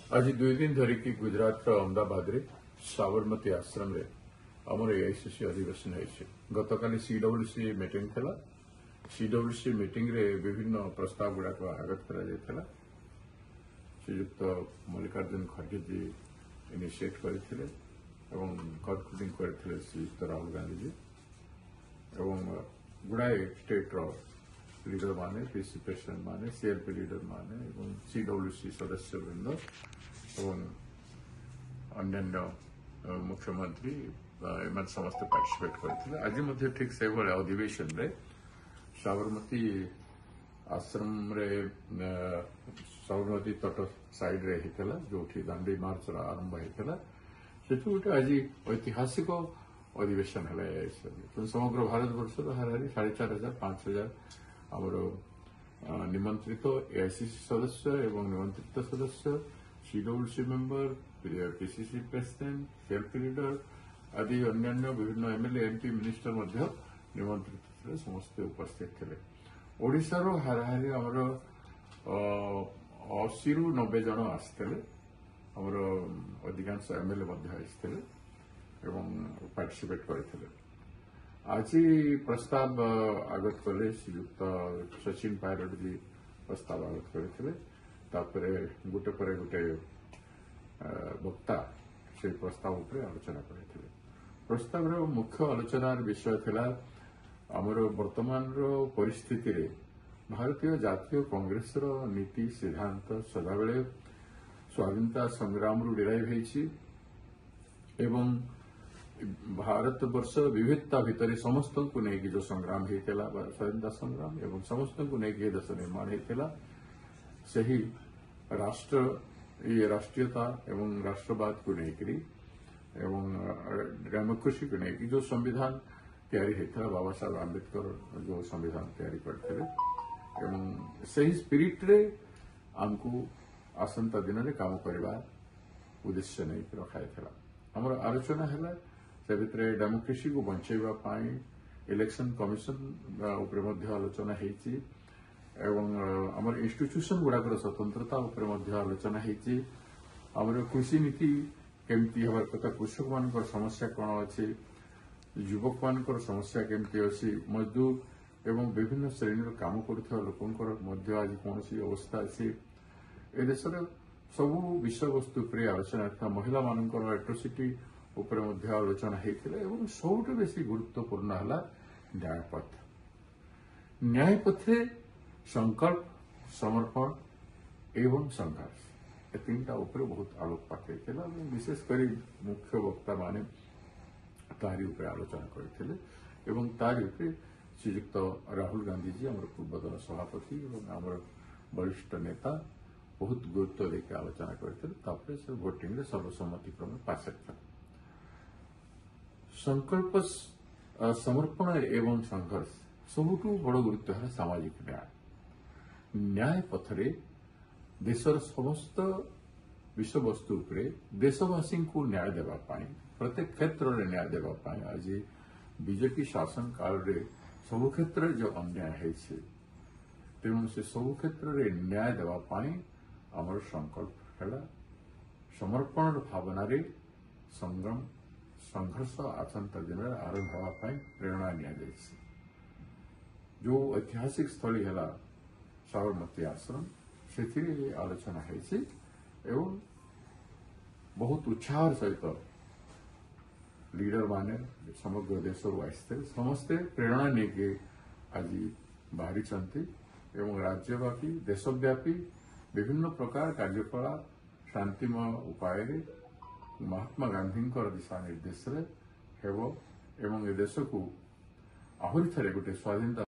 आज 2 दिन धरिकी गुजरात अहमदाबाद रे साबरमती आश्रम रे आमर एआईसीसी अधिवेशन है। गतकाली सीडब्ल्यूसी मीटिंग थला। सीडब्ल्यूसी मीटिंग रे विभिन्न प्रस्ताव गुड़ाक आगत करा जायथला। श्रीयुक्त मल्लिकार्जुन खड़गे जी इनिशिएट करथिले एवं कंक्लूडिंग करथिले श्रीयुक्त राहुल गांधी जी एवं गुड़ाए स्टेट रो लीडर माने, पीसी प्रेसिडेंट माने, सीएलपी लीडर माने एवं सीडब्ल्यूसी सदस्य वृंद एवं अन्य मुख्यमंत्री एम समस्त पार्टिसिपेट करथिले। आज मध्य ठीक से भले अधिवेशन रे साबरमती आश्रम रे साबरमती तट साइड रे हितला जोठी दांडी मार्च रा आरंभ हितला। सेतु गोटे आज ऐतिहासिक अधिवेशन है। समग्र भारत वर्ष हाराहारी 4500 5000 आमर निमंत्रित एआईसीसी सदस्य एवं निमंत्रित सदस्य, CWC member, PCC president, CLP leader आदि अन्य विभिन्न एमएलए एमपी मिनिस्टर निमंत्रित थे, समस्ते उपस्थित थे। ओडिशा रो हाराहारी आमर 80 ରୁ 90 जन आसते, आमर अधिकांश एमएलए आसते एवं पार्टिसिपेट करते। आज प्रस्ताव आगत कले श्रीयुक्त सचिन पायलट जी प्रस्ताव आगत करते। गोटे पर गोटे वक्ता से प्रस्ताव उपर आलोचना करते। प्रस्ताव मुख्य आलोचनार विषय थिला आमर वर्तमान परिस्थिति रे भारतीय जातीय कांग्रेस नीति सिद्धांत सदाबेले स्वाधीनता संग्राम रु डिराइव होईछि एवं भारत वर्ष विविधता भितर समस्त को लेकिन जो संग्राम होता स्वाधीनता संग्राम एवं समस्त को लेकिन देश निर्माण होता सही राष्ट्र ये राष्ट्रीयता एवं राष्ट्रवाद को लेकर एवं डेमोक्रेसी को लेकर जो संविधान तैयारी होता बाबा साहब आंबेडकर जो संविधान तैयारी करते एवं सही स्पिरिट रे आमको आसंता दिन में काम करवा उद्देश्य नहीं रखाई। आमर आलोचना है से भितर डेमोक्रेसी को बचाइबा इलेक्शन कमिशन उपरे मध्य आलोचना होईची एवं आमर इंस्टीट्यूशन गुड़ाकर स्वतंत्रता उपरे मध्य आलोचना होईची। आमर कृषि नीति केमती हबार कथा, कृषक मान समस्या कौन अच्छी, युवक मान समस्या केमती अच्छी, मजदूर एवं विभिन्न श्रेणी काम करुवा लोकंकर मध्य आज कौन अवस्था अच्छी ए देश सबू विषय वस्तु पर आलोचना था। महिला मानकर एट्रोसिटी उपरे मध्य आलोचना होता एवं सबुठ बेसी गुरुत्वपूर्ण है न्यायपथ। न्यायपथे संकल्प, समर्पण एवं संघर्ष ए तीनटा उपरे बहुत आलोकपात होता। विशेषकर मुख्य वक्ता माने तारी उपरे आलोचना करते एवं तारी उपरे श्रीयुक्त राहुल गांधी जी आमर पूर्वतन सभापति एवं आमर वरिष्ठ नेता बहुत गुरुत्व देके आलोचना करते। से भोटिंग सर्वसम्मति क्रम पास था। संकल्प, समर्पण एवं संघर्ष सबुठ बड़ गुरुत्व है सामाजिक न्याय। न्याय पथरे देशर समस्त विषय वस्तु उपरे देशवासी को न्याय देवाई, प्रत्येक क्षेत्र में न्याय देवाई आज बीजेपी शासन काल रे सबु क्षेत्र जो अन्याय है तेणु से सबु क्षेत्र में न्याय देवाई आमर संकल्प है। समर्पण भावना रे संग्राम संघर्ष आसंता दिन में आरंभ होगा प्रेरणा नि जो ऐतिहासिक स्थली है साबरमती आश्रम से आलोचना है एवं बहुत उत्साह सहित लीडर माने समग्र देश आसते समस्ते प्रेरणा नहीं आज बाहरी एवं राज्यव्यापी देशव्यापी विभिन्न प्रकार कार्यकलाप शांतिमय उपाय महात्मा गांधी दिशा निर्देश एवं ए देश को आहरी थे गोटे स्वाधीनता